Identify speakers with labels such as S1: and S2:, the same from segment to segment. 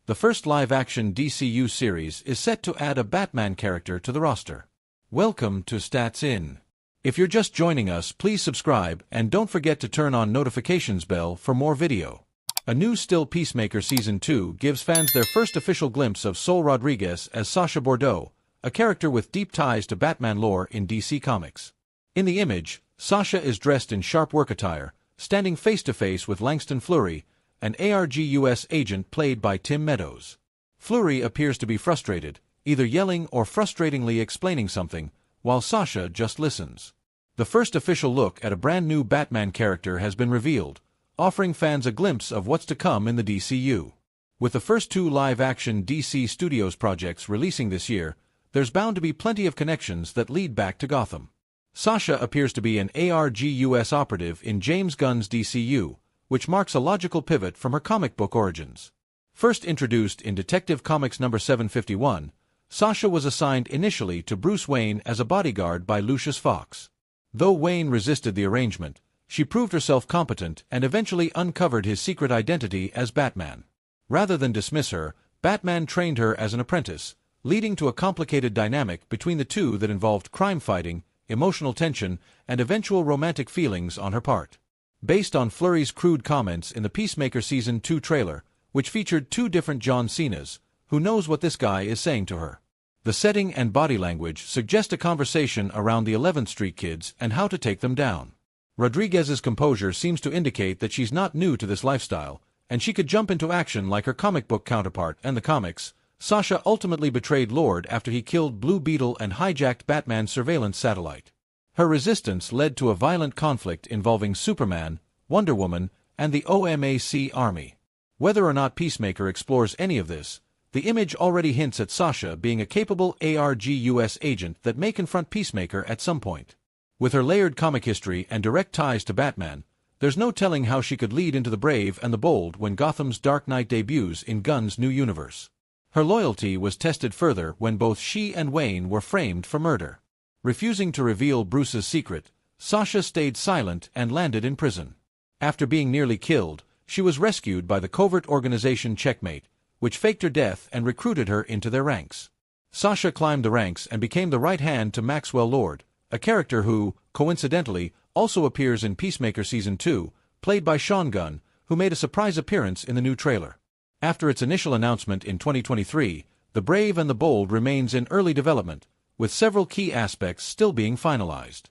S1: The first live-action DCU series is set to add a Batman character to the roster. Welcome to Stats In. If you're just joining us, please subscribe and don't forget to turn on notifications bell for more video. A new still Peacemaker Season 2 gives fans their first official glimpse of Sol Rodriguez as Sasha Bordeaux, a character with deep ties to Batman lore in DC Comics. In the image, Sasha is dressed in sharp work attire, standing face-to-face with Langston Fleury, an ARG-US agent played by Tim Meadows. Fleury appears to be frustrated, either yelling or frustratingly explaining something, while Sasha just listens. The first official look at a brand-new Batman character has been revealed, offering fans a glimpse of what's to come in the DCU. With the first two live-action DC Studios projects releasing this year, there's bound to be plenty of connections that lead back to Gotham. Sasha appears to be an ARG-US operative in James Gunn's DCU, which marks a logical pivot from her comic book origins. First introduced in Detective Comics number 751, Sasha was assigned initially to Bruce Wayne as a bodyguard by Lucius Fox. Though Wayne resisted the arrangement, she proved herself competent and eventually uncovered his secret identity as Batman. Rather than dismiss her, Batman trained her as an apprentice, leading to a complicated dynamic between the two that involved crime fighting, emotional tension, and eventual romantic feelings on her part. Based on Fleury's crude comments in the Peacemaker Season 2 trailer, which featured two different John Cenas, who knows what this guy is saying to her? The setting and body language suggest a conversation around the 11th Street kids and how to take them down. Rodriguez's composure seems to indicate that she's not new to this lifestyle, and she could jump into action like her comic book counterpart. And the comics, Sasha ultimately betrayed Lord after he killed Blue Beetle and hijacked Batman's surveillance satellite. Her resistance led to a violent conflict involving Superman, Wonder Woman, and the OMAC army. Whether or not Peacemaker explores any of this, the image already hints at Sasha being a capable ARG-US agent that may confront Peacemaker at some point. With her layered comic history and direct ties to Batman, there's no telling how she could lead into the brave and the bold when Gotham's Dark Knight debuts in Gunn's new universe. Her loyalty was tested further when both she and Wayne were framed for murder. Refusing to reveal Bruce's secret, Sasha stayed silent and landed in prison. After being nearly killed, she was rescued by the covert organization Checkmate, which faked her death and recruited her into their ranks. Sasha climbed the ranks and became the right hand to Maxwell Lord, a character who, coincidentally, also appears in Peacemaker Season 2, played by Gunn, who made a surprise appearance in the new trailer. After its initial announcement in 2023, The Brave and the Bold remains in early development, with several key aspects still being finalized.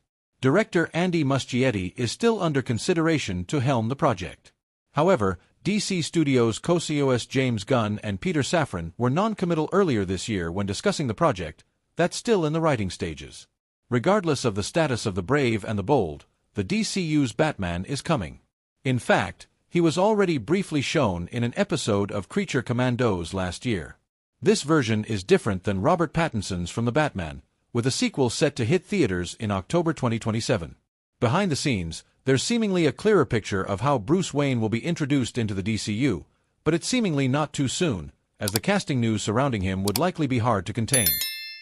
S1: Director Andy Muschietti is still under consideration to helm the project. However, DC Studios co-CEOs James Gunn and Peter Safran were non-committal earlier this year when discussing the project. That's still in the writing stages. Regardless of the status of The Brave and the Bold, the DCU's Batman is coming. In fact, he was already briefly shown in an episode of Creature Commandos last year. This version is different than Robert Pattinson's from the Batman, with a sequel set to hit theaters in October 2027. Behind the scenes, there's seemingly a clearer picture of how Bruce Wayne will be introduced into the DCU, but it's seemingly not too soon, as the casting news surrounding him would likely be hard to contain.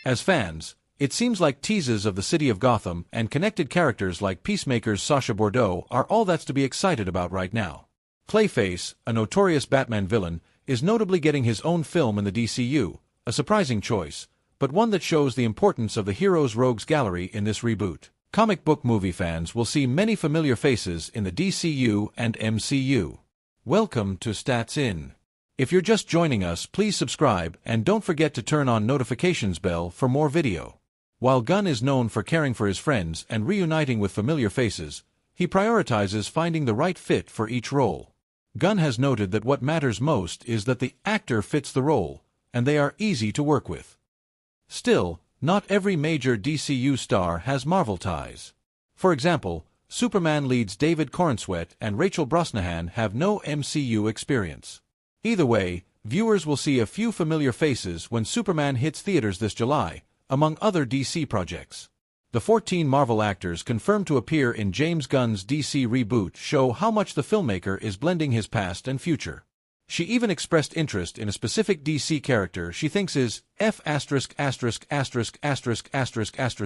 S1: As fans, it seems like teases of the city of Gotham and connected characters like Peacemaker's Sasha Bordeaux are all that's to be excited about right now. Clayface, a notorious Batman villain, is notably getting his own film in the DCU, a surprising choice, but one that shows the importance of the hero's rogues gallery in this reboot. Comic book movie fans will see many familiar faces in the DCU and MCU. Welcome to Stats In. If you're just joining us, please subscribe and don't forget to turn on notifications bell for more video. While Gunn is known for caring for his friends and reuniting with familiar faces, he prioritizes finding the right fit for each role. Gunn has noted that what matters most is that the actor fits the role, and they are easy to work with. Still, not every major DCU star has Marvel ties. For example, Superman leads David Corenswet and Rachel Brosnahan have no MCU experience. Either way, viewers will see a few familiar faces when Superman hits theaters this July, among other DC projects. The 14 Marvel actors confirmed to appear in James Gunn's DC reboot show how much the filmmaker is blending his past and future. She even expressed interest in a specific DC character she thinks is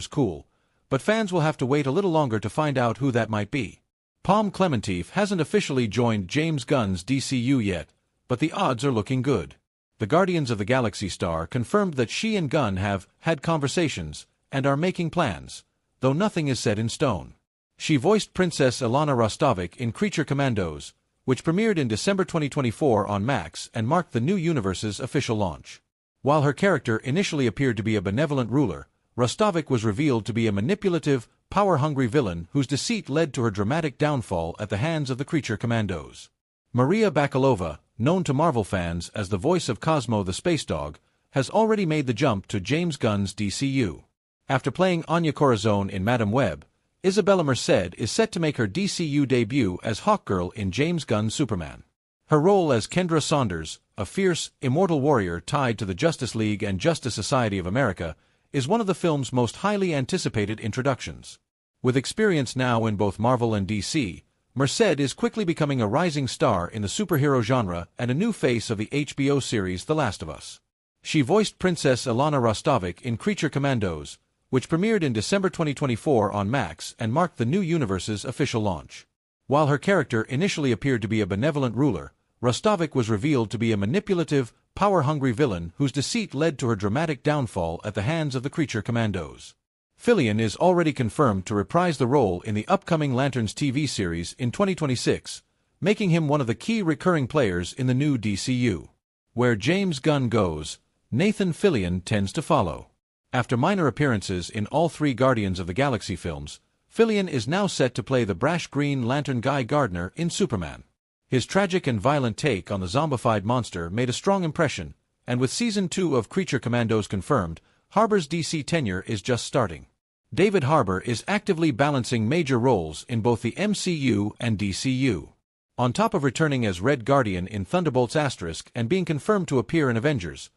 S1: cool, but fans will have to wait a little longer to find out who that might be. Palm Clementif hasn't officially joined James Gunn's DCU yet, but the odds are looking good. the Guardians of the Galaxy star confirmed that she and Gunn have had conversations and are making plans, though nothing is set in stone. She voiced Princess Ilana Rostovic in Creature Commandos, which premiered in December 2024 on Max and marked the new universe's official launch. While her character initially appeared to be a benevolent ruler, Rostovic was revealed to be a manipulative, power-hungry villain whose deceit led to her dramatic downfall at the hands of the Creature Commandos. Maria Bakalova, known to Marvel fans as the voice of Cosmo the Space Dog, has already made the jump to James Gunn's DCU. After playing Anya Corazon in Madame Web, Isabella Merced is set to make her DCU debut as Hawkgirl in James Gunn's Superman. Her role as Kendra Saunders, a fierce, immortal warrior tied to the Justice League and Justice Society of America, is one of the film's most highly anticipated introductions. With experience now in both Marvel and DC, Merced is quickly becoming a rising star in the superhero genre and a new face of the HBO series The Last of Us. She voiced Princess Ilana Rostovic in Creature Commandos, which premiered in December 2024 on Max and marked the new universe's official launch. While her character initially appeared to be a benevolent ruler, Rostovic was revealed to be a manipulative, power-hungry villain whose deceit led to her dramatic downfall at the hands of the Creature Commandos. Fillion is already confirmed to reprise the role in the upcoming Lanterns TV series in 2026, making him one of the key recurring players in the new DCU. Where James Gunn goes, Nathan Fillion tends to follow. After minor appearances in all three Guardians of the Galaxy films, Fillion is now set to play the brash Green Lantern Guy Gardner in Superman. His tragic and violent take on the zombified monster made a strong impression, and with Season 2 of Creature Commandos confirmed, Harbour's DC tenure is just starting. David Harbour is actively balancing major roles in both the MCU and DCU. On top of returning as Red Guardian in Thunderbolts * and being confirmed to appear in Avengers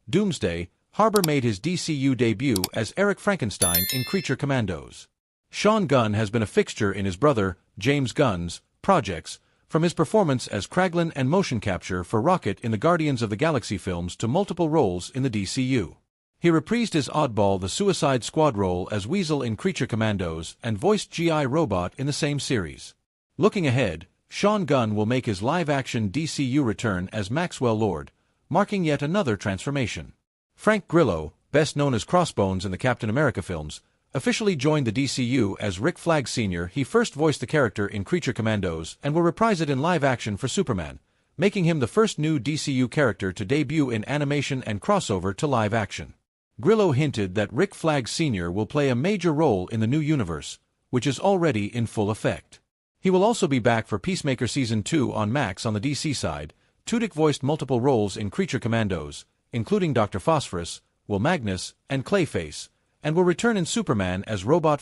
S1: Doomsday, Harbour made his DCU debut as Eric Frankenstein in Creature Commandos. Sean Gunn has been a fixture in his brother, James Gunn's, projects, from his performance as Kraglin and motion capture for Rocket in the Guardians of the Galaxy films to multiple roles in the DCU. He reprised his oddball the Suicide Squad role as Weasel in Creature Commandos and voiced G.I. Robot in the same series. Looking ahead, Sean Gunn will make his live-action DCU return as Maxwell Lord, marking yet another transformation. Frank Grillo, best known as Crossbones in the Captain America films, officially joined the DCU as Rick Flag Sr. He first voiced the character in Creature Commandos and will reprise it in live action for Superman, making him the first new DCU character to debut in animation and crossover to live action. Grillo hinted that Rick Flag Sr. will play a major role in the new universe, which is already in full effect. He will also be back for Peacemaker Season 2 on Max on the DC side. Tudyk voiced multiple roles in Creature Commandos, including Dr. Phosphorus, Will Magnus, and Clayface, and will return in Superman as Robot